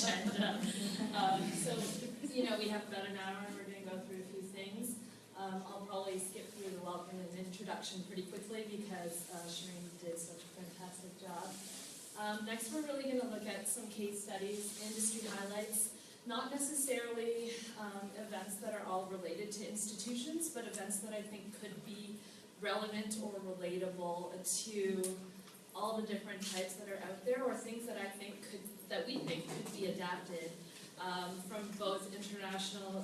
agenda. So, we have about an hour and we're going to go through a few things. I'll probably skip through the welcome and introduction pretty quickly because Shireen did such a fantastic job. Next, we're really going to look at some case studies, industry highlights, not necessarily events that are all related to institutions, but events that I think could be relevant or relatable to all the different types that are out there, or things that we think could be adapted from both international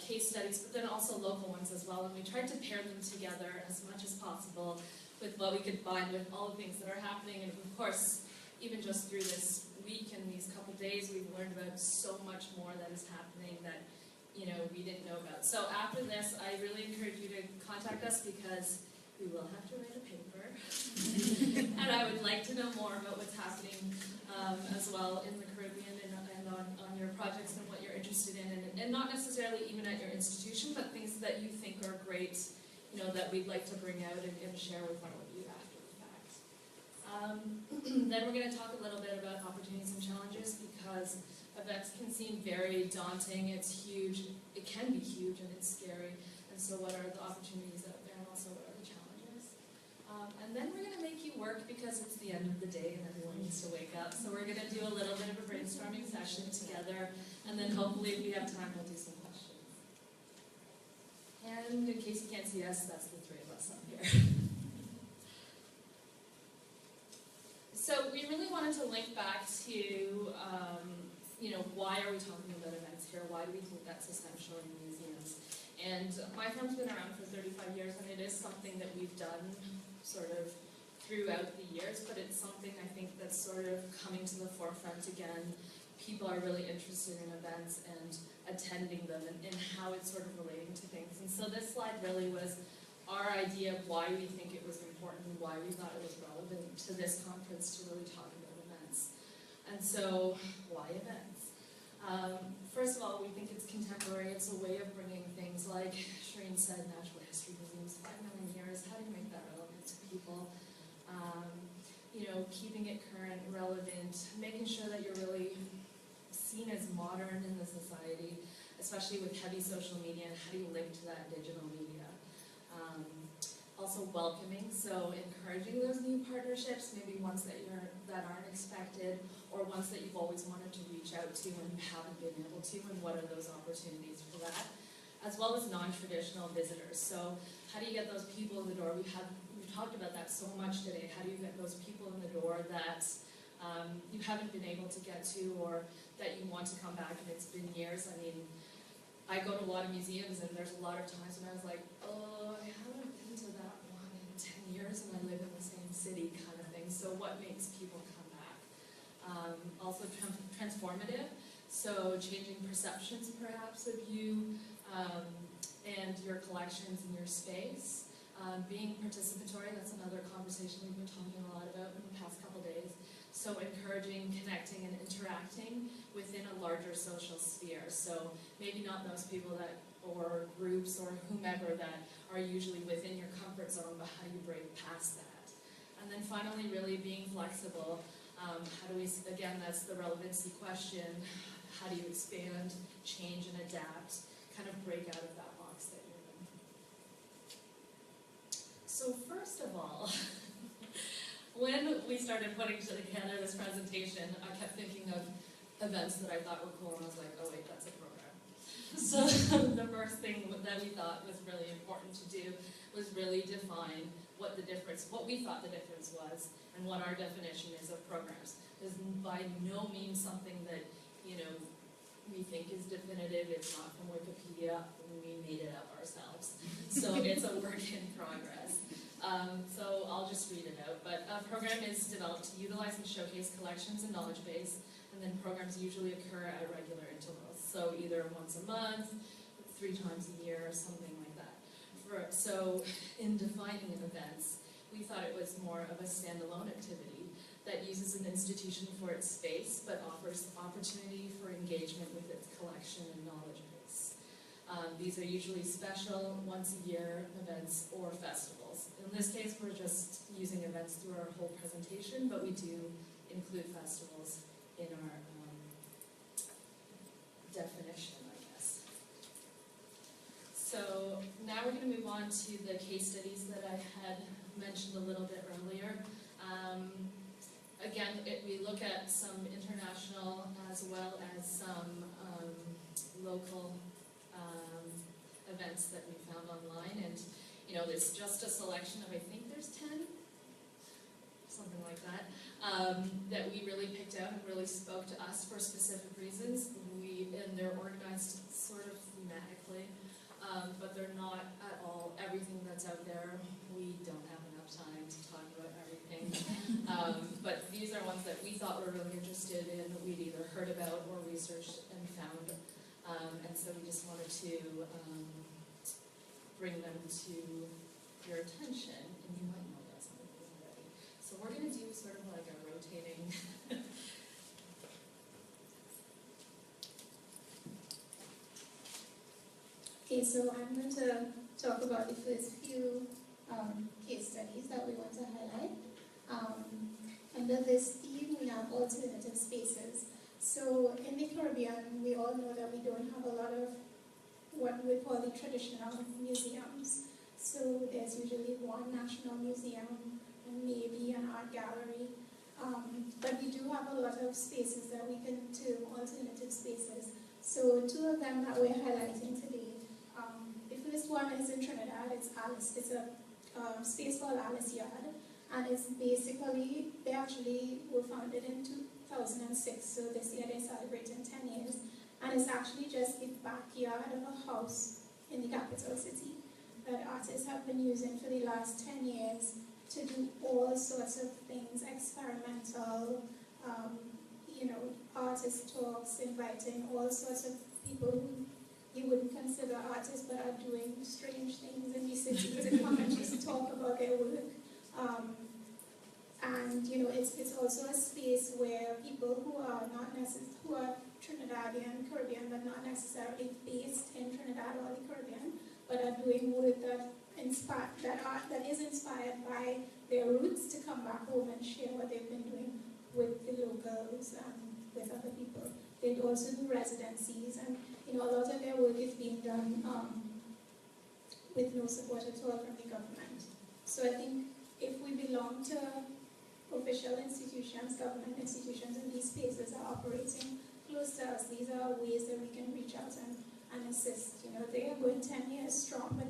case studies, but then also local ones as well. And we tried to pair them together as much as possible with what we could find with all the things that are happening. And of course, even just through this week and these couple days, we've learned about so much more that is happening that we didn't know about. So after this, I really encourage you to contact us because we will have to write a paper. And I would like to know more about what's happening as well in the Caribbean and on your projects and what you're interested in. And not necessarily even at your institution, but things that you think are great, that we'd like to bring out and share with all of you after the fact. Then we're going to talk a little bit about opportunities and challenges because events can seem very daunting. It's huge. It can be huge and it's scary. And so what are the opportunities out there and also what are the challenges? And then we're going to make you work because it's the end of the day and everyone needs to wake up. So we're going to do a little bit of a brainstorming session together. And then hopefully if we have time, we'll do some questions. And in case you can't see us, that's the three of us up here. So we really wanted to link back to, why are we talking about events here? Why do we think that's essential in museums? And my firm's been around for 35 years, and it is something that we've done sort of throughout the years, but it's something I think that's sort of coming to the forefront again. People are really interested in events and attending them and how it's sort of relating to things. And so this slide really was our idea of why we think it was important and why we thought it was relevant to this conference to really talk about events. And so, why events? First of all, we think it's contemporary. It's a way of bringing things like Shireen said, natural history museums, 5 million years. How do you make that relevant to people? Keeping it current, relevant, making sure that you're really seen as modern in the society, especially with heavy social media, and how do you link to that digital media? Also welcoming, so encouraging those new partnerships, maybe ones that aren't expected, or ones that you've always wanted to reach out to and you haven't been able to, and what are those opportunities for that? As well as non-traditional visitors. So how do you get those people in the door? We've talked about that so much today. How do you get those people in the door that you haven't been able to get to, or that you want to come back and it's been years? I mean, I go to a lot of museums and there's a lot of times when I was like, oh, I haven't been to that one in 10 years and I live in the same city kind of thing. So what makes people come back? Also transformative, so changing perceptions perhaps of you and your collections and your space. Being participatory, that's another conversation we've been talking a lot about in the past couple days. So encouraging, connecting, and interacting within a larger social sphere. So maybe not those people or groups or whomever that are usually within your comfort zone, but how do you break past that? And then finally, really being flexible. How do we, again, that's the relevancy question. How do you expand, change, and adapt, kind of break out of that box that you're in? So first of all, when we started putting together this presentation, I kept thinking of events that I thought were cool, and I was like, oh wait, that's a program. So the first thing that we thought was really important to do was really define what we thought the difference was, and what our definition is of programs. It's by no means something that, we think is definitive. It's not from Wikipedia. We made it up ourselves. So it's a work in progress. So I'll just read it out. But a program is developed to utilize and showcase collections and knowledge base, and then programs usually occur at regular intervals. So either once a month, 3 times a year, or something like that. So in defining events, we thought it was more of a standalone activity that uses an institution for its space, but offers opportunity for engagement with its collection and knowledge base. These are usually special, once-a-year events or festivals. In this case, we're just using events through our whole presentation, but we do include festivals in our definition, I guess. So now we're going to move on to the case studies that I had mentioned a little bit earlier. Again, we look at some international as well as some local events that we found online, and there's just a selection of, I think there's 10, something like that, that we really picked out and really spoke to us for specific reasons. And they're organized sort of thematically, but they're not at all everything that's out there. We don't have enough time to talk about everything. But these are ones that we thought were really interested in, we'd either heard about or researched and found. And so we just wanted to bring them to your attention, and you might know that some of them already. So we're going to do sort of like a rotating Okay, so I'm going to talk about the first few case studies that we want to highlight. Under this theme, we have alternative spaces. So in the Caribbean, we all know that we don't have a lot of what we call the traditional museums. So there's usually one national museum and maybe an art gallery. But we do have a lot of spaces that we can term alternative spaces. So two of them that we're highlighting today. The first one is in Trinidad. It's Alice. It's a space called Alice Yard, and it's basically, they actually were founded in 2006. So this year they're celebrating 10 years, and it's actually just the backyard of a house in the capital city that artists have been using for the last 10 years to do all sorts of things, experimental, artist talks, inviting all sorts of people who you wouldn't consider artists but are doing strange things in the city to come and just talk about their work. It's also a space where people who are who are Trinidadian, Caribbean, but not necessarily based in Trinidad or the Caribbean, but are doing work that is inspired by their roots to come back home and share what they've been doing with the locals and with other people. They also do residencies, and a lot of their work is being done with no support at all from the government. So I think if we belong to official institutions, government institutions, and these spaces are operating close to us, these are ways that we can reach out and assist. They are going 10 years strong, but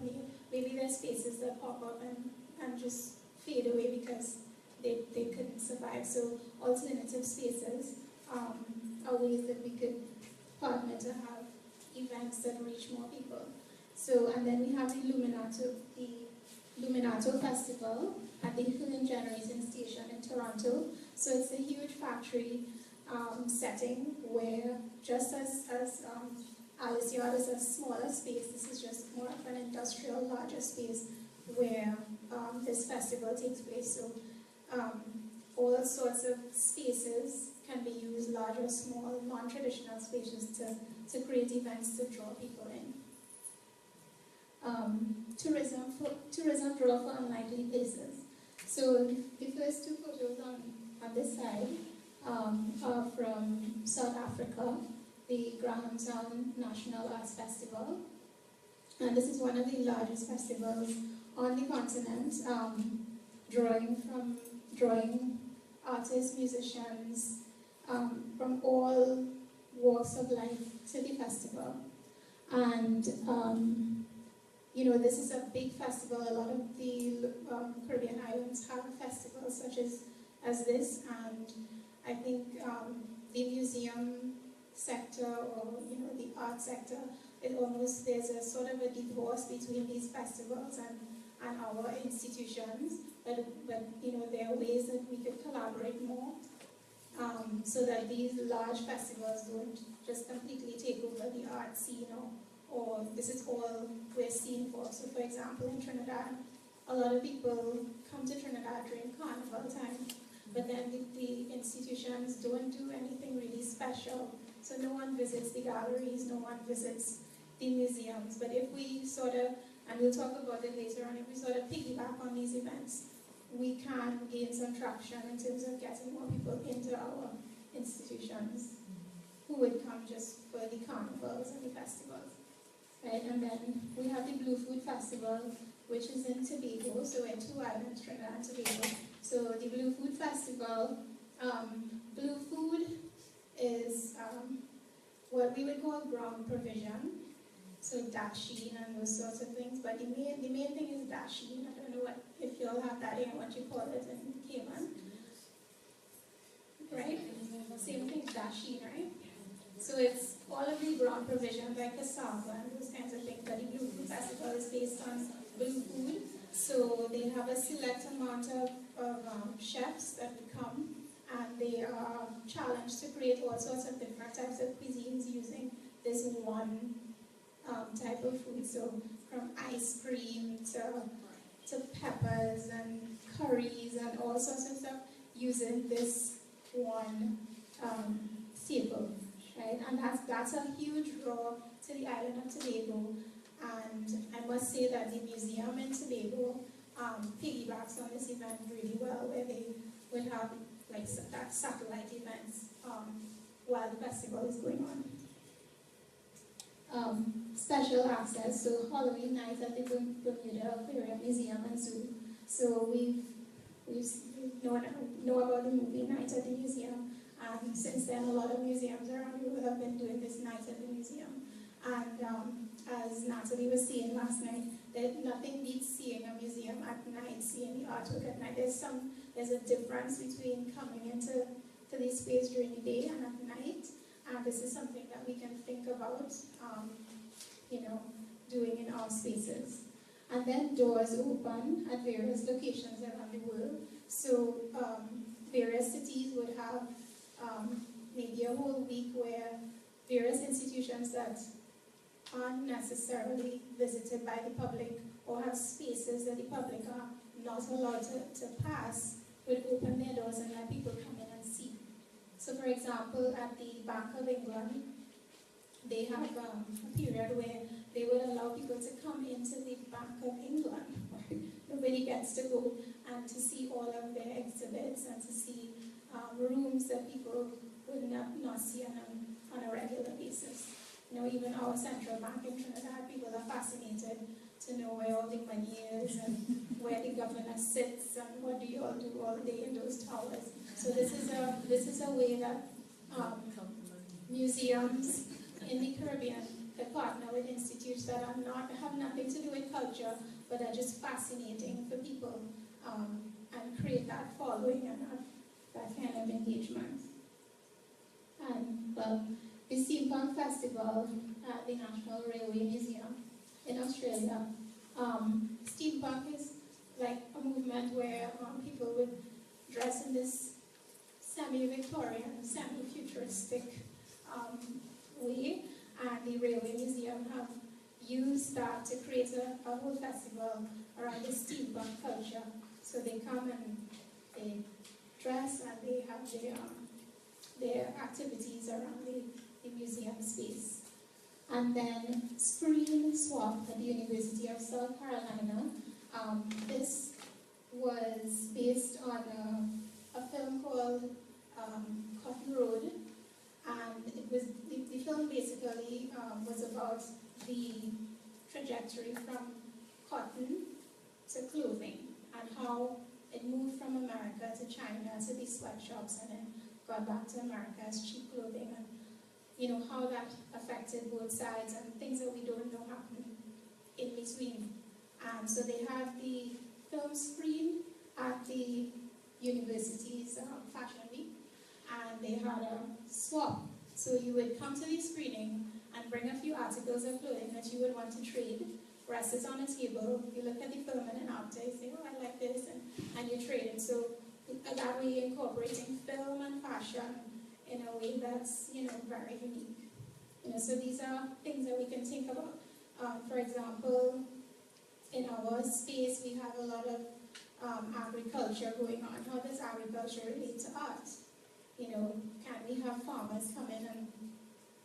maybe there's spaces that pop up and just fade away because they couldn't survive. So alternative spaces are ways that we could partner to have events that reach more people. So, and then we have the Luminato Festival at the Helen Generating Station in Toronto. So it's a huge factory setting where, just as Alice Yard is a smaller space, this is just more of an industrial, larger space where this festival takes place. So all sorts of spaces can be used, large or small, non-traditional spaces to create events to draw people in. Tourism draw for unlikely places. So the first two photos on this side are from South Africa, the Grahamstown National Arts Festival. And this is one of the largest festivals on the continent, drawing artists, musicians, from all walks of life to the festival. And this is a big festival. A lot of the Caribbean islands have festivals such as this, and I think the museum sector or the art sector, there's a sort of a divorce between these festivals and our institutions, but there are ways that we could collaborate more so that these large festivals don't just completely take over the art scene or this is all we're seen for. So for example, in Trinidad, a lot of people come to Trinidad during carnival time, but then the institutions don't do anything really special. So no one visits the galleries, no one visits the museums. But if we sort of, and we'll talk about it later on, if we sort of piggyback on these events, we can gain some traction in terms of getting more people into institutions who would come just for the carnivals and the festivals, right? And then we have the Blue Food Festival, which is in Tobago, so we're two islands, Trinidad and Tobago. So the Blue Food Festival, blue food is what we would call ground provision, so dasheen and those sorts of things, but the main thing is dasheen. I don't know if you all have that in what you call it in Cayman, right? Same thing, dasheen, right? So it's all of the ground provisions like cassava and those kinds of things, but the Blue Food Festival is based on blue food. So they have a select amount of chefs that would come, and they are challenged to create all sorts of different types of cuisines using this one type of food. So from ice cream to peppers and curries and all sorts of stuff using this one staple, right? And that's a huge draw to the island of Tobago. And I must say that the museum in Tobago piggybacks on this event really well, where they would have like that satellite events while the festival is going on. Special access, so Halloween night at the Bermuda Aquarium Museum and Zoo. So we know about the movie Night at the Museum, and since then a lot of museums around the world have been doing this Night at the Museum. And as Natalie was saying last night, that nothing beats seeing a museum at night, seeing the artwork at night. There's a difference between coming into the space during the day and at night. And this is something that we can think about, doing in our spaces. And then doors open at various locations around the world. So various cities would have maybe a whole week where various institutions that aren't necessarily visited by the public or have spaces that the public are not allowed to pass would open their doors and let people come in and see. So for example, at the Bank of England, they have a period where they would allow people to come into the Bank of England, where nobody gets to go, and to see all of their exhibits and to see rooms that people would not see on a regular basis. Even our central bank in Trinidad, people are fascinated to know where all the money is and where the governor sits and what do you all do all day in those towers. So this is a way that museums in the Caribbean could partner with institutes that have nothing to do with culture, but are just fascinating for people, and create that following and that kind of engagement. And the Steampunk Festival at the National Railway Museum in Australia. Steampunk is like a movement where people would dress in this semi-Victorian, semi-futuristic way, and the Railway Museum have used that to create a whole festival around the steampunk culture. So they come and they dress and they have their activities around the museum space. And then Screen Swap at the University of South Carolina. This was based on a film called Cotton Road, and it was the film basically was about the trajectory from cotton to clothing and how it moved from America to China to these sweatshops and then got back to America as cheap clothing, and how that affected both sides and things that we don't know happen in between. And so they had the film screen at the university's Fashion Week, and they had a swap. So you would come to the screening and bring a few articles of clothing that you would want to trade, rest it on a table, you look at the film and then after you say, oh, I like this, and you trade it. So that way incorporating film and fashion in a way that's, very unique. So these are things that we can think about. For example, in our space, we have a lot of agriculture going on. How does agriculture relate to art? Can we have farmers come in and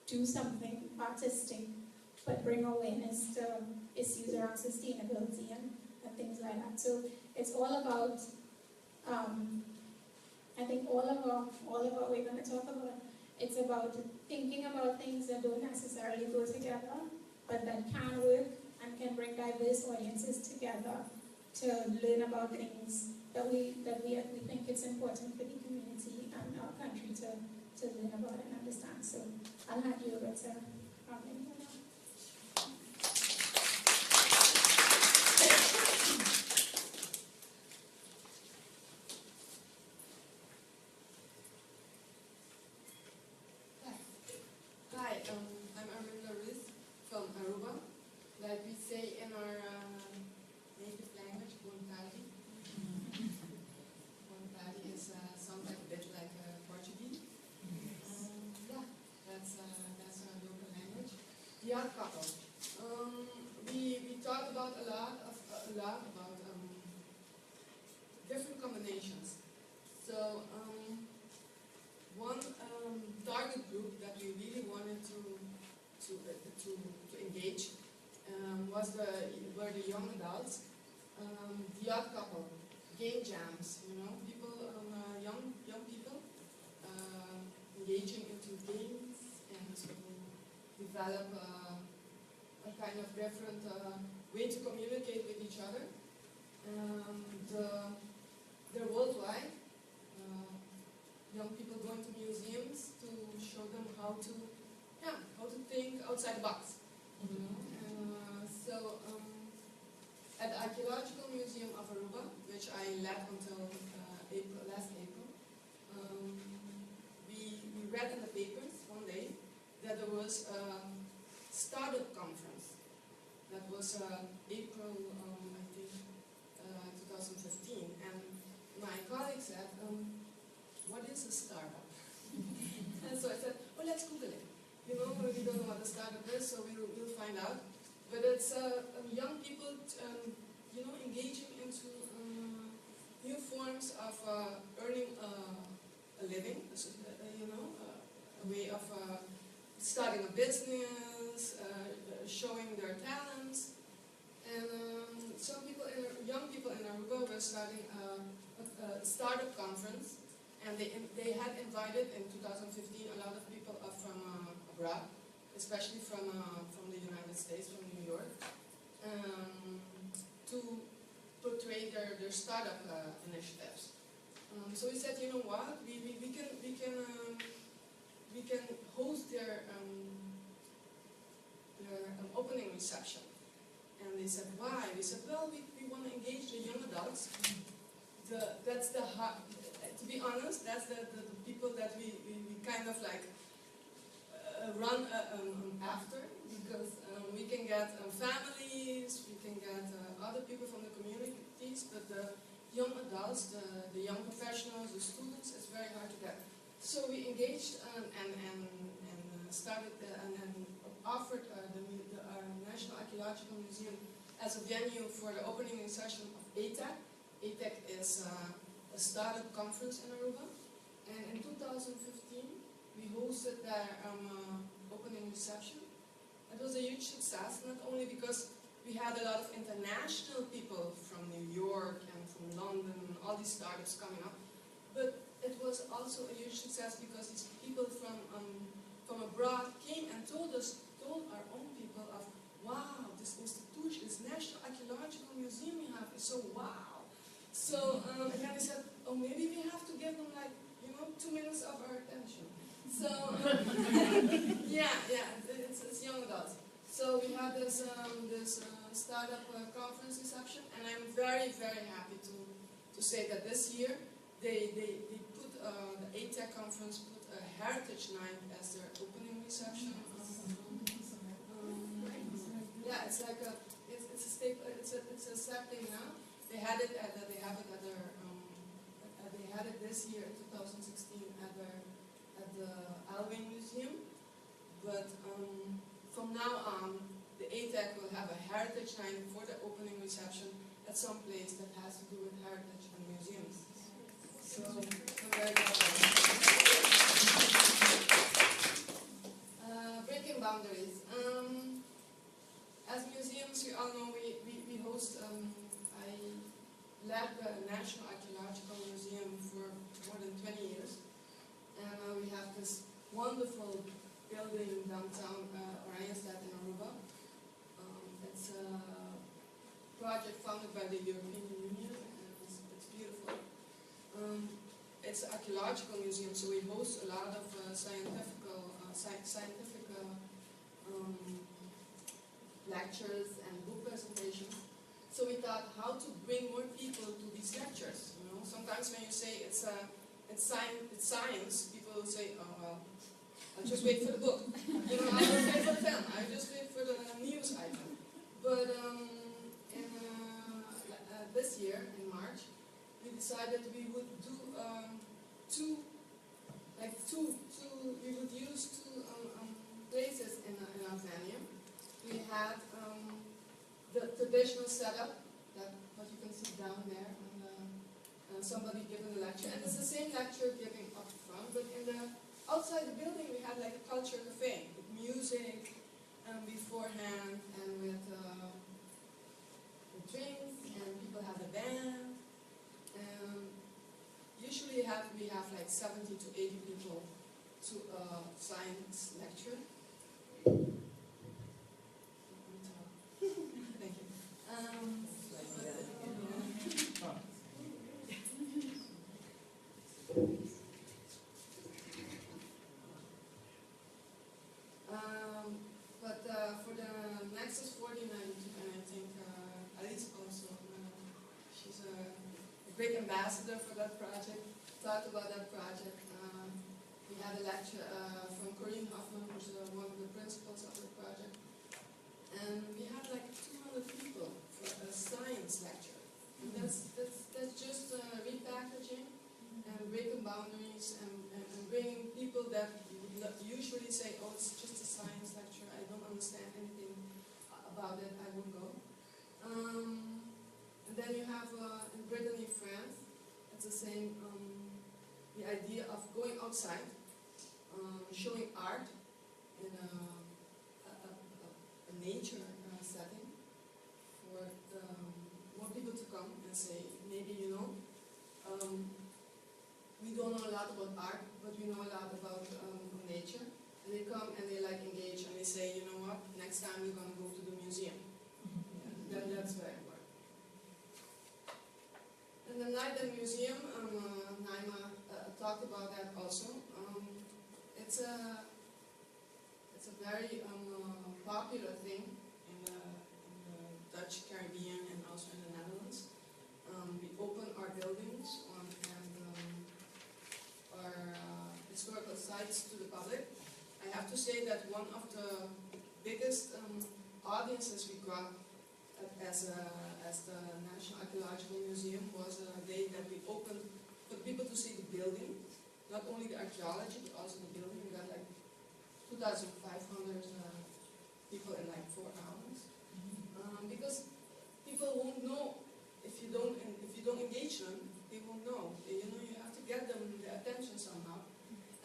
do something artistic, but bring awareness to issues around sustainability and things like that? So it's all about I think all of what we're going to talk about, it's about thinking about things that don't necessarily go together, but that can work and can bring diverse audiences together to learn about things that we think it's important for the community and our country to learn about and understand. So I'll hand you over to Arminda now. Hi, I'm Arminda from Aruba. Like we say in our native language, Bontali. Bontali is sounds like a bit like Portuguese. Yeah, that's our local language. The art couple. We talked about a lot about different combinations. So one target group that we really wanted to engage were the young adults, the odd couple, game jams, people, young people engaging into games and to develop a kind of different way to communicate with each other. They're worldwide. Young people going to museums to show them how to think outside the box. So at the Archaeological Museum of Aruba, which I led until last April, we read in the papers one day that there was a startup conference. That was April, I think, 2015, and my colleague said, what is a startup? And so I said, oh, let's Google it. We don't know what a startup is, so we'll find out. But it's young people, engaging into new forms of earning a living, a way of starting a business, showing their talents. And young people in Aruba were starting a startup conference. And they had invited in 2015 a lot of people from abroad, especially from the United States, from New York, to portray their startup initiatives. So we said, you know what, we can host their opening reception. And they said, why? We said, well, we want to engage the young adults. To be honest, that's the people that we kind of like run after, because we can get families, we can get other people from the communities, but the young adults, the young professionals, the students, it's very hard to get. So we engaged and started and offered our National Archaeological Museum as a venue for the opening session of ATEC. ATEC is a startup conference in Aruba, and in 2015 we hosted their opening reception. It was a huge success, not only because we had a lot of international people from New York and from London, all these startups coming up, but it was also a huge success because these people from abroad came and told our own people of, wow, this institution, this National Archaeological Museum you have is so wow. So, and then we said, oh, maybe we have to give them 2 minutes of our attention. So, it's young adults. So we had this startup conference reception, and I'm very, very happy to say that this year they put the ATEC conference put a heritage night as their opening reception. It's like it's a staple. It's a sad thing now. They had it at they have it at their they had it this year in 2016 at the Alwyn Museum, but from now on the ATEC will have a heritage night for the opening reception at some place that has to do with heritage and museums. So I'm very glad. Breaking boundaries. As museums, you all know we host. I led the National Archaeological Museum for more than 20 it's an archaeological museum, so we host a lot of scientific lectures and book presentations. So we thought how to bring more people to these lectures. You know, sometimes when you say it's science, people will say, oh well, I'll just wait for the book. You know, I'll just wait for the film. I'll just wait for the news item. But this year, in March, we decided we would do we would use two places in our venue. We had the traditional setup, that what you can see down there, and somebody giving a lecture, and it's the same lecture giving up front, but in the outside the building we had like a culture cafe with music beforehand, and with drinks, and people have a band. Usually we have like 70 to 80 people to a science lecture. Thank you. For the Nexus 49, and I think Alice also, she's a great ambassador for that project, talked about that project. We had a lecture from Corinne Hoffman, who's one of the principals of the project. And we had like 200 people for a science lecture. And that's just repackaging and breaking boundaries and bringing people that usually say, oh, it's just a science lecture, I don't understand anything about it, I won't go. And then you have in Brittany, France, it's the same, the idea of going outside, showing art in a nature setting for more people to come and say, maybe, you know, we don't know a lot about art, but we know a lot about nature. And they come and they like engage and they say, you know what, next time we're going to go to the museum. Yeah, that's very important. And the night at the museum, Nimal talked about that also. It's a very popular thing in the Dutch Caribbean and also in the Netherlands. We open our buildings and our historical sites to the public. I have to say that one of the biggest audiences we got as the National Archaeological Museum was a day that we opened for people to see the building, not only the archaeology but also the building. We got like 2,500 people in like 4 hours, because people won't know if you don't engage them. They won't know. You know, you have to get them their attention somehow.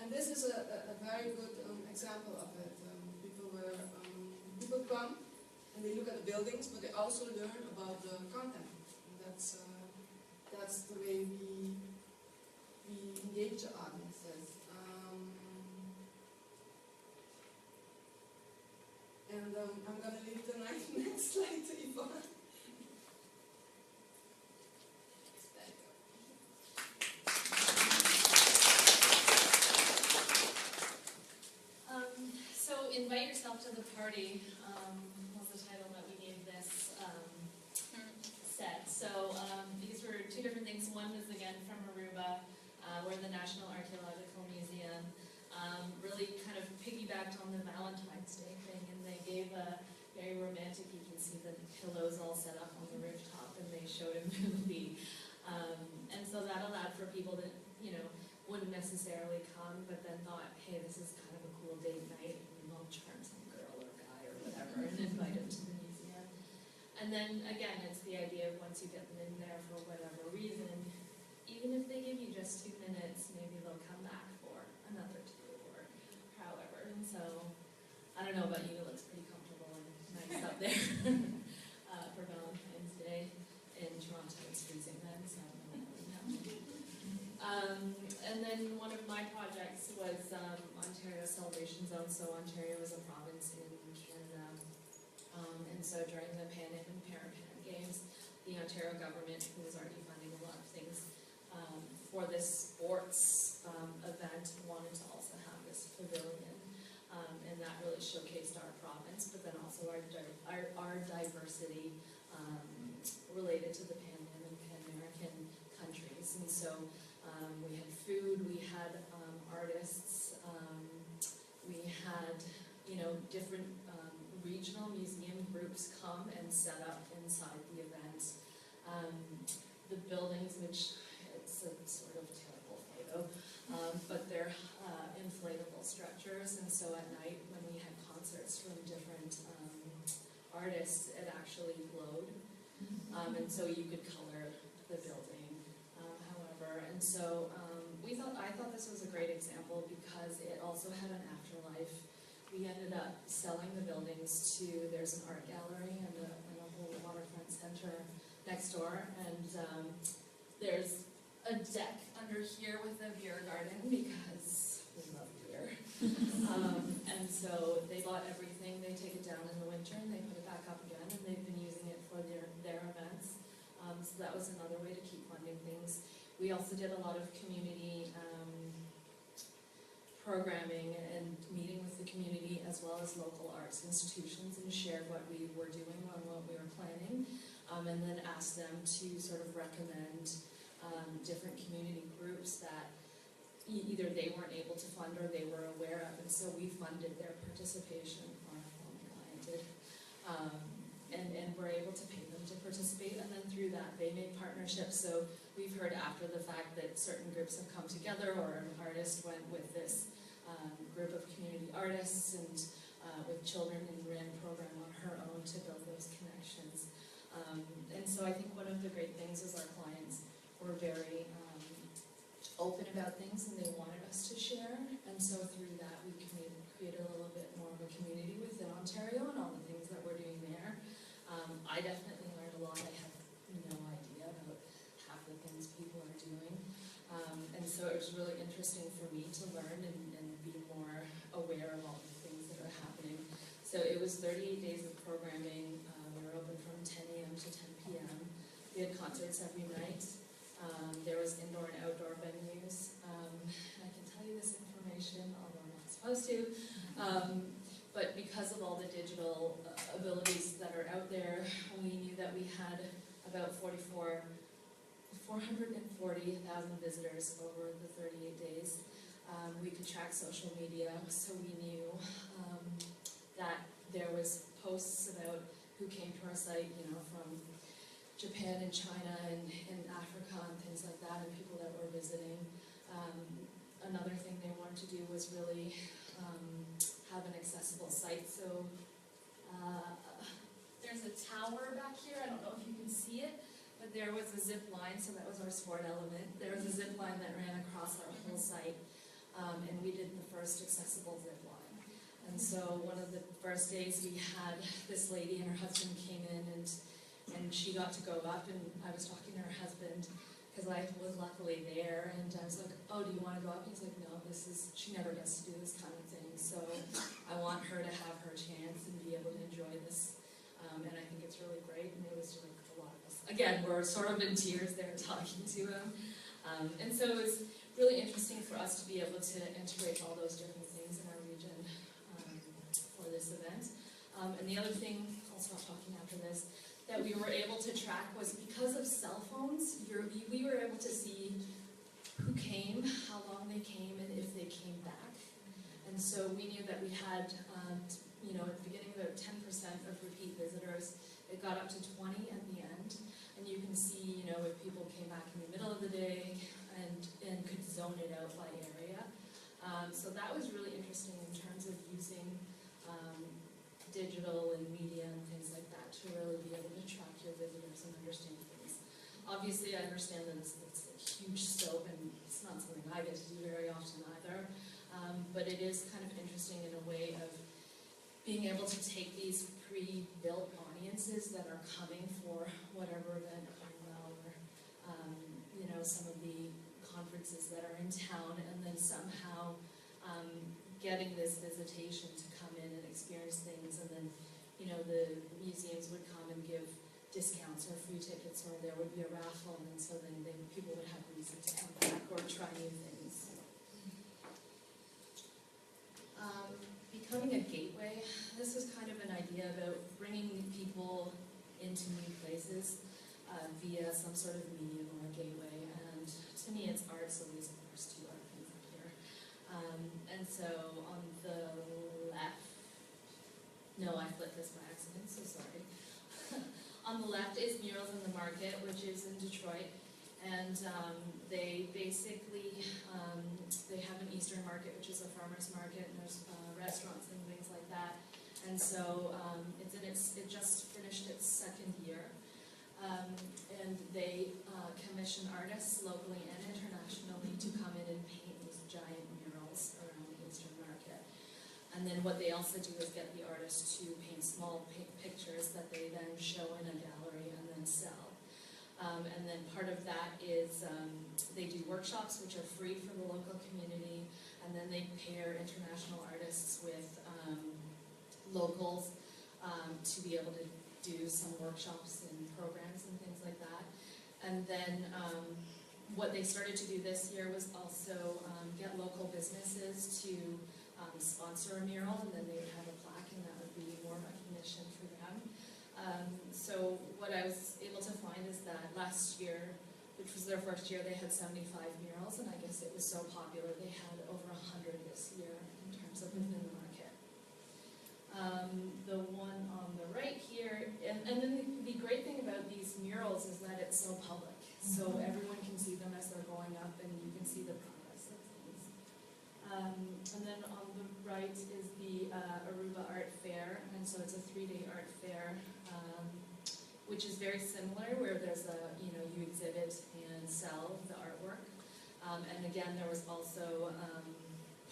And this is a very good example of it. People come and they look at the buildings, but they also learn about the content. And that's the way we engage the audiences. And I'm going to leave the next slide to Yvonne. So invite yourself to the party was the title that we gave this set. So these were two different things. One is again from Aruba. We're the National Archaeological Museum. Really kind of piggybacked on the Valentine's Day thing, and they gave a very romantic, you can see the pillows all set up on the rooftop, and they showed a movie. And so that allowed for people that, you know, wouldn't necessarily come, but then thought, hey, this is kind of a cool date night, and we'll charm some girl or guy or whatever and invite them to the museum. And then again, it's the idea of once you get them in there for whatever reason, even if they give you just 2 minutes, maybe they'll come back for another 2 or however. And so, I don't know about you, it looks pretty comfortable and nice up there for Valentine's Day. In Toronto, it's freezing then, so I don't know. And then one of my projects was Ontario Celebration Zone. So Ontario is a province in Canada, and so during the Pan Am and Para-Pan Games, the Ontario government, who was already funding a lot of things for this sports event, wanted to also have this pavilion. And that really showcased our province, but then also our diversity related to the Pan-American countries. And so we had food, we had artists, we had, different regional museum groups come and set up inside the event. The buildings, which it's a sort of terrible photo, but they're inflatable structures, and so at night when we had concerts from different artists, it actually glowed, and so you could color the building, however, and so I thought this was a great example because it also had an afterlife. We ended up selling the buildings to, there's an art gallery and a whole waterfront center next door, and there's a deck under here with a beer garden because we love beer. And so they bought everything, they take it down in the winter and they put it back up again, and they've been using it for their events. So that was another way to keep funding things. We also did a lot of community programming and meeting with the community as well as local arts institutions, and shared what we were doing and what we were planning, and then asked them to sort of recommend different community groups that either they weren't able to fund or they were aware of, and so we funded their participation, or my client did, and were able to pay them to participate, and then through that they made partnerships. So we've heard after the fact that certain groups have come together, or an artist went with this group of community artists and with children, and ran a program on her own to build those connections. And so I think one of the great things is our clients were very open about things, and they wanted us to share, and so through that we created a little bit more of a community within Ontario and all the things that we're doing there. I definitely learned a lot. I had no idea about half the things people are doing, and so it was really interesting for me to learn and be more aware of all the things that are happening. So it was 38 days of programming. We were open from 10 a.m. to 10 p.m. We had concerts every night. There was indoor and outdoor venues. I can tell you this information, although I'm not supposed to. But because of all the digital abilities that are out there, we knew that we had about 440,000 visitors over the 38 days. We could track social media, so we knew that there was posts about who came to our site, from Japan and China and Africa and things like that, and people that were visiting. Another thing they wanted to do was really have an accessible site. So there's a tower back here. I don't know if you can see it, but there was a zip line, so that was our sport element. There was a zip line that ran across our whole site, and we did the first accessible zip line. And so one of the first days we had this lady and her husband came in, and she got to go up, and I was talking to her husband because I was luckily there, and I was like, oh, do you want to go up? He's like, no, she never gets to do this kind of thing, so I want her to have her chance and be able to enjoy this, and I think it's really great. And it was like a lot of us, again, we're sort of in tears there talking to him, and so it was really interesting for us to be able to integrate all those different things in our region for this event. And the other thing, I'll stop talking after this, that we were able to track was because of cell phones, we were able to see who came, how long they came, and if they came back. And so we knew that we had, at the beginning about 10% of repeat visitors. It got up to 20 at the end. And you can see, if people came back in the middle of the day and could zone it out by area. So that was really interesting in terms of using digital and media and things like that to really be able to track your visitors and understand things. Obviously, I understand that it's a huge scope, and it's not something I get to do very often either, but it is kind of interesting in a way of being able to take these pre-built audiences that are coming for whatever event, Arminda, or some of the conferences that are in town, and then somehow getting this visitation to come in and experience things, and then the museums would come and give discounts or free tickets, or there would be a raffle, and so then people would have reason to come back or try new things. Becoming a gateway, this was kind of an idea about bringing people into new places via some sort of medium or a gateway, and to me it's art, so these of course two art things up here. And so on the left, no, I flipped this by accident, so sorry. On the left is Murals in the Market, which is in Detroit, and they basically, they have an Eastern market, which is a farmer's market, and there's restaurants and things like that. And so it just finished its second year, and they commission artists locally and internationally to come in and paint these giant murals around the Eastern market. And then what they also do is get the artists to paint small pictures that they then show in a gallery and then sell. And then part of that is they do workshops which are free for the local community, and then they pair international artists with locals to be able to do some workshops and programs and things like that. And then what they started to do this year was also get local businesses to sponsor a mural, and then they would have a plaque, and that would be more recognition for them. So what I was able to find is that last year, which was their first year, they had 75 murals, and I guess it was so popular they had over 100 this year in terms of within the market. The one on the right here, and then the great thing about these murals is that it's so public, so everyone can see them as they're going up, and you can see the progress of things. And then on the right is the Aruba Art Fair, and so it's a 3-day art fair, which is very similar, where there's you exhibit and sell the artwork. And again, there was also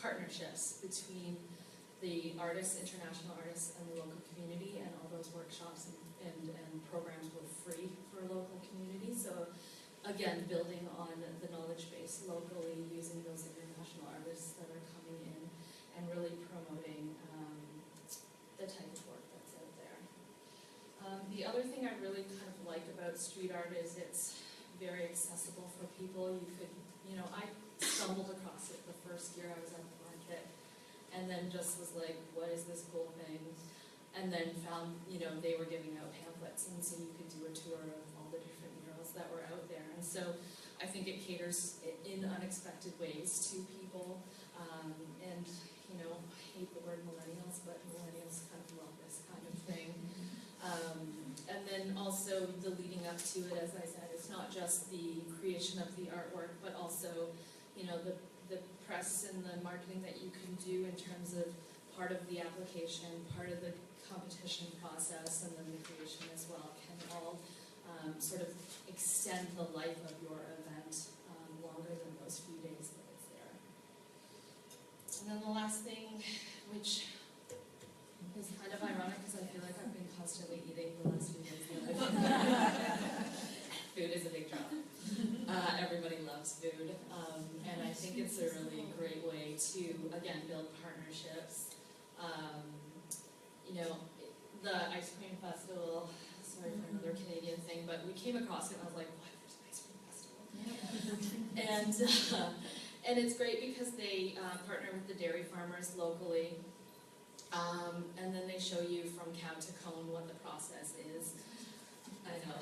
partnerships between the artists, international artists, and the local community, and all those workshops and programs were free for local community. So again, building on the knowledge base locally, using those international artists that are coming in, and really promoting the type of work that's out there. The other thing I really kind of like about street art is it's very accessible for people. You could, I stumbled across it the first year I was at the market, and then just was like, what is this cool thing? And then found, they were giving out pamphlets, and so you could do a tour of all the different murals that were out there. And so I think it caters in unexpected ways to people. And, I hate the word millennials, but millennials kind of love this kind of thing. And then also the leading up to it, as I said, it's not just the creation of the artwork, but also, the press and the marketing that you can do in terms of part of the application, part of the competition process, and then the creation as well can all sort of extend the life of your event longer than those few days that it's there. And then the last thing, which is kind of ironic because I feel like I've been constantly eating the last few days of my life. Food is a big draw. Everybody loves food, and I think it's a really great way to, again, build partnerships. The ice cream festival, sorry for another Canadian thing, but we came across it and I was like, what, there's an ice cream festival? And it's great because they partner with the dairy farmers locally, and then they show you from cow to cone what the process is. I know.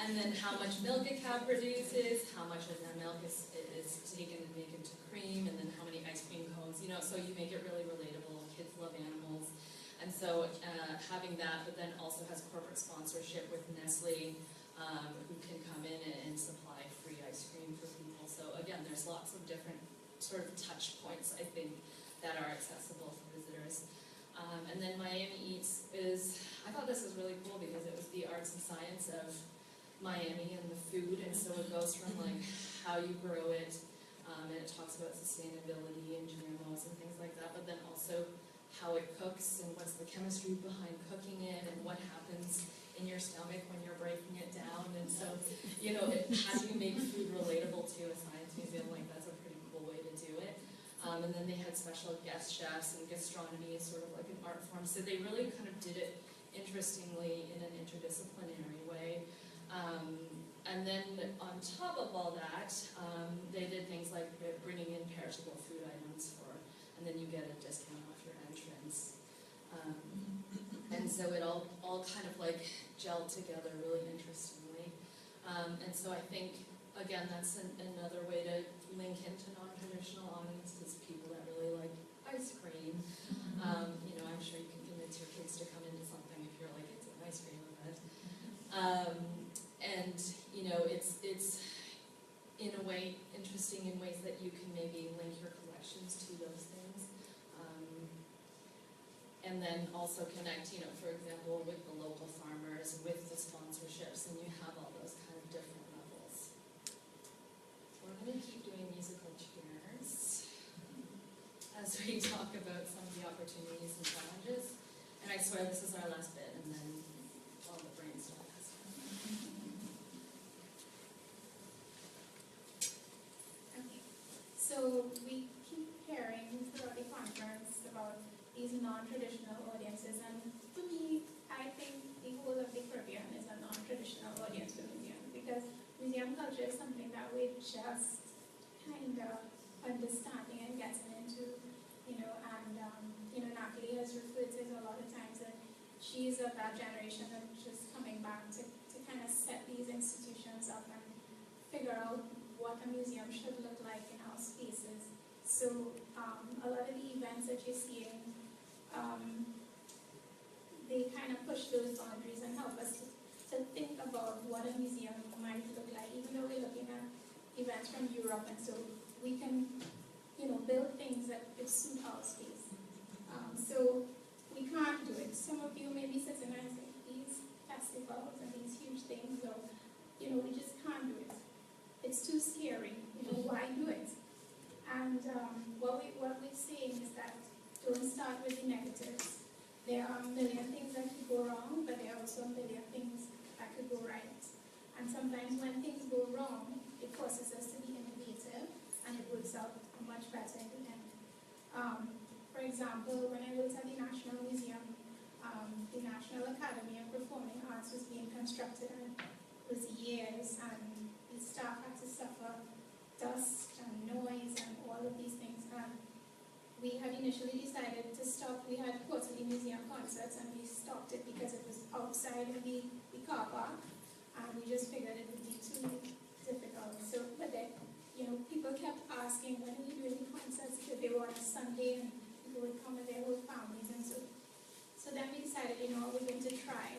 And then how much milk a cow produces, how much of that milk is taken and made into cream, and then how many ice cream cones, so you make it really relatable. Kids love animals. And so having that, but then also has corporate sponsorship with Nestle, who can come in and supply free ice cream for people. So again, there's lots of different sort of touch points, I think, that are accessible for visitors. And then Miami Eats I thought this was really cool because it was the arts and science of Miami and the food, and so it goes from like how you grow it, and it talks about sustainability and GMOs and things like that, but then also how it cooks and what's the chemistry behind cooking it and what happens in your stomach when you're breaking it down. And so, how do you make food relatable to a science museum? Like, that's a pretty cool way to do it. And then they had special guest chefs, and gastronomy is sort of like an art form. So they really kind of did it interestingly in an interdisciplinary way. And then on top of all that, they did things like bringing in perishable food items and then you get a discount off your entrance. And so it all kind of like gelled together really interestingly. And so I think, again, that's another way to link into non-traditional audiences, people that really like ice cream. I'm sure you can convince your kids to come into something if you're like, it's an ice cream event. And it's in a way interesting in ways that you can maybe link your collections to those things. And then also connect, for example, with the local farmers, with the sponsorships, and you have all those kind of different levels. We're going to keep doing musical chairs as we talk about some of the opportunities and challenges. And I swear this is our last bit, and then all the brainstorm has to Okay. So we keep hearing throughout the conference about these non-traditional audiences, and to me, I think the whole of the Caribbean is a non-traditional audience for museums, because museum culture is something that we're just kind of understanding and getting into, and Natalie has referred to it a lot of times, and she's of that generation of just coming back to kind of set these institutions up and figure out what a museum should look like in our spaces. So a lot of the events that you're seeing, they kind of push those boundaries and help us to think about what a museum might look like, even though we're looking at events from Europe, and so we can, build things that could suit our space. So we can't do it. Some of you may be sitting and saying, these festivals and these huge things, or, we just can't do it. It's too scary. Why do it? And what we're saying is that don't start with the negatives. There are a million things that could go wrong, but there are also a million things that could go right. And sometimes when things go wrong, it forces us to be innovative, and it works out much better in the end. For example, when I worked at the National Museum, the National Academy of Performing Arts was being constructed, and it was years, and the staff had to suffer dust and noise and all of these things. And we had initially decided to stop. We had quarterly museum concerts, and we stopped it because it was outside of the car park, and we just figured it would be too difficult. So, but then, people kept asking, when are you doing concerts? Because they were on a Sunday, and people would come with their whole families, and so then we decided, we're going to try.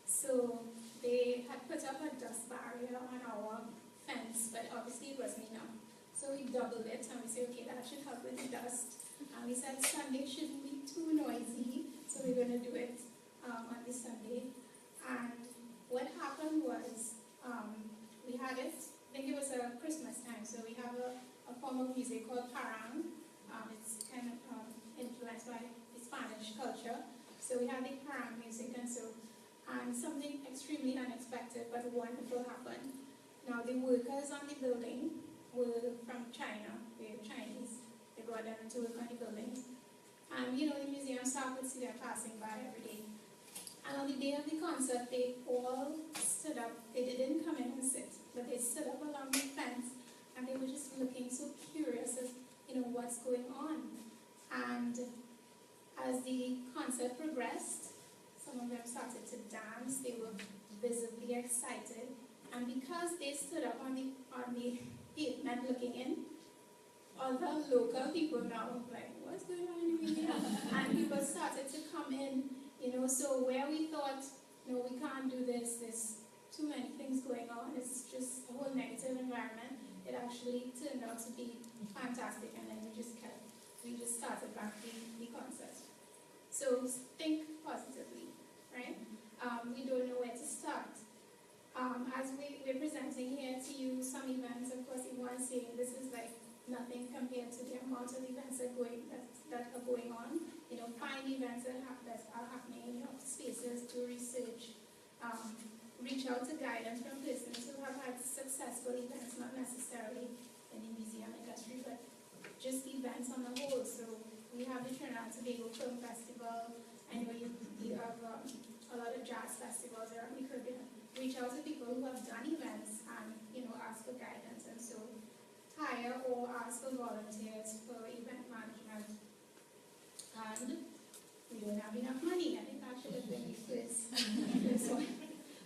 So they had put up a dust barrier on our fence, but obviously it wasn't enough. So we doubled it, and we said, okay, that should help with the dust. And we said Sunday shouldn't be too noisy, so we're going to do it on the Sunday. And what happened was, we had it, I think it was a Christmas time, so we have a form of music called parang. It's kind of influenced by the Spanish culture. So we had the parang music, and something extremely unexpected but wonderful happened. Now the workers on the building were from China. They were Chinese. They brought them to work on the buildings. And the museum staff would see them passing by every day. And on the day of the concert, they all stood up. They didn't come in and sit, but they stood up along the fence, and they were just looking so curious as, what's going on. And as the concert progressed, some of them started to dance. They were visibly excited. And because they stood up on the pavement looking in, other local people now like, what's going on in the museum? And people started to come in, so where we thought, no, we can't do this, there's too many things going on, it's just a whole negative environment, it actually turned out to be fantastic, and then we just started back the concert. So think positively, right? We don't know where to start. As we're presenting here to you some events, of course, Yvonne saying this is like nothing compared to the amount of events that are going on. Find events that are happening in your spaces, do research, reach out to guidance from persons who have had successful events, not necessarily in the museum industry, but just events on the whole. So we have the Trinidad and Tobago Film Festival. I know you have a hire or ask for volunteers for event management. And we don't have enough money. I think that should have been the first one.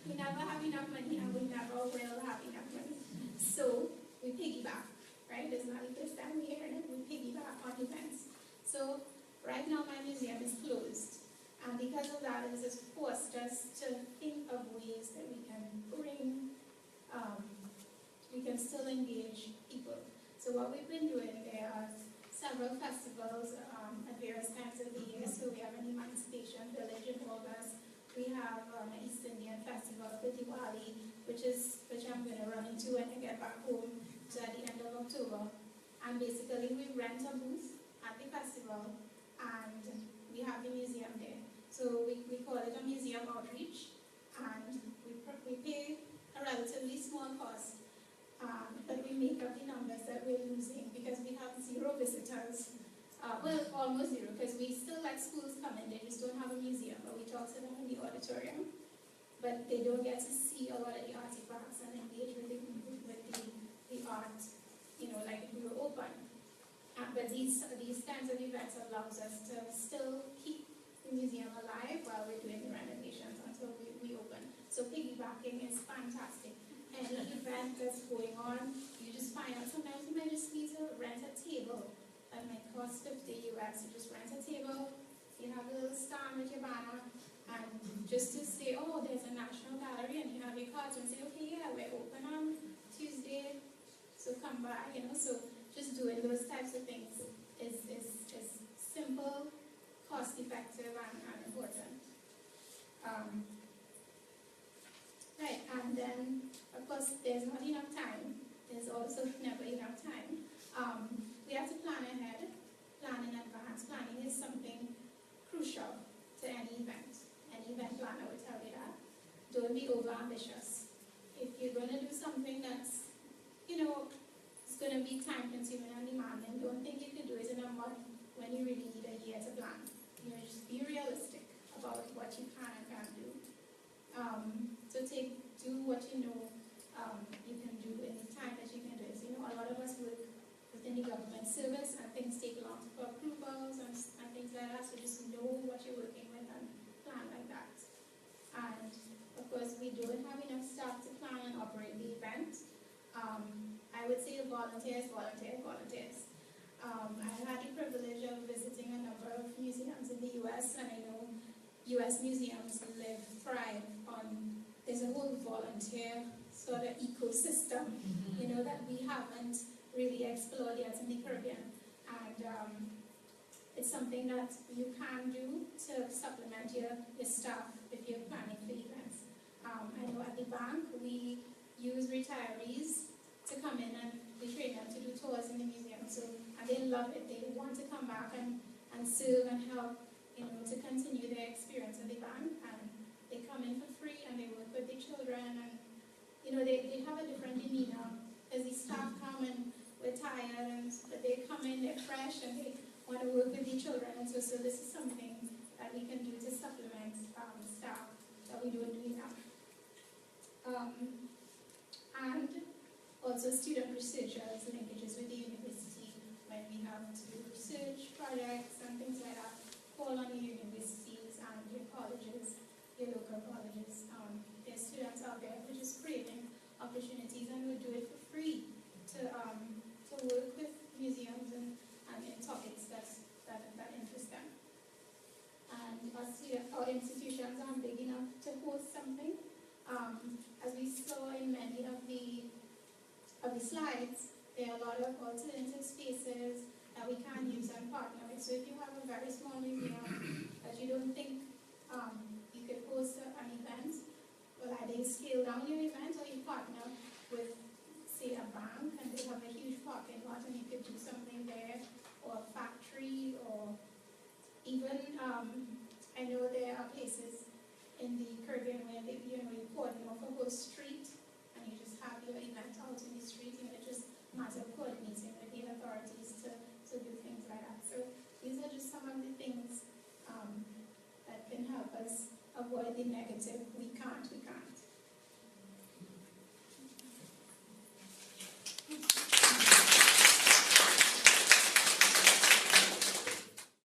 We never have enough money and we never will have enough money. So we piggyback, right? It's not the first time we hear it. We piggyback on events. So right now my museum is closed. And because of that, it has forced us to think of ways that we can still engage people. So what we've been doing, there are several festivals at various times of the year. So we have an Emancipation Village in August. We have an East Indian Festival for Diwali, which I'm going to run into when I get back home at the end of October. And basically we rent a booth at the festival and we have the museum there. So we call it a museum outreach, and we pay a relatively small cost, but we make up the numbers that we're losing because we have 0 visitors. Well, almost 0, because we still let schools come in, they just don't have a museum, but we talk to them in the auditorium. But they don't get to see a lot of the artifacts and engage with the art, like if we were open. But these kinds of events allows us to still keep the museum alive while we're doing the renovations until we open. So piggybacking is fantastic. Any event that's going on, you just find out sometimes you might just need to rent a table. That might cost $50 US. You just rent a table, you have a little stand with your banner, and just to say, oh, there's a national gallery, and you have your cards and say, okay, yeah, we're open on Tuesday, so come by, So just doing those types of things is simple, cost-effective, and important. Right, and then, of course, there's not enough time. There's also never enough time. We have to plan ahead, plan in advance. Planning is something crucial to any event. Any event planner will tell you that. Don't be over-ambitious. If you're going to do something that's, it's going to be time-consuming and demanding, don't think you can do it in a month when you really need a year to plan. Just be realistic about what you can and can't do. So do what you know you can do in the time that you can do it. So, a lot of us work within the government service and things take long for approvals and things like that. So just know what you're working with and plan like that. And of course, we don't have enough staff to plan and operate the event. I would say volunteers. I had the privilege of visiting a number of museums in the US, and I know US museums thrive on, there's a whole volunteer sort of ecosystem, that we haven't really explored yet in the Caribbean. And it's something that you can do to supplement your staff if you're planning for events. I know at the bank, we use retirees to come in and we train them to do tours in the museum. And they love it. They want to come back and serve and help, to continue their experience at the bank. And they come in for free and they work with the children. And, they have a different demeanor. As the staff come and we're tired, but they come in, they're fresh, and they want to work with the children. And so this is something that we can do to supplement staff that we don't do enough. And also student researchers, linkages with the university, when we have to do research projects and things like that, call on your universities and your colleges, your local colleges. There's students out there who are just craving opportunities and will do it for free to work with museums and in topics that interest them. And our institutions aren't big enough to host something. As we saw in many of the slides, there are a lot of alternative spaces that we can use and partner with. So if you have a very small museum that you don't think you could host an event, well, either you scale down your event or you partner with, say, a bank and they have a huge parking lot and you could do something there, or a factory, or even, I know there are places in the Caribbean where you cordon off a whole street and you just have your event out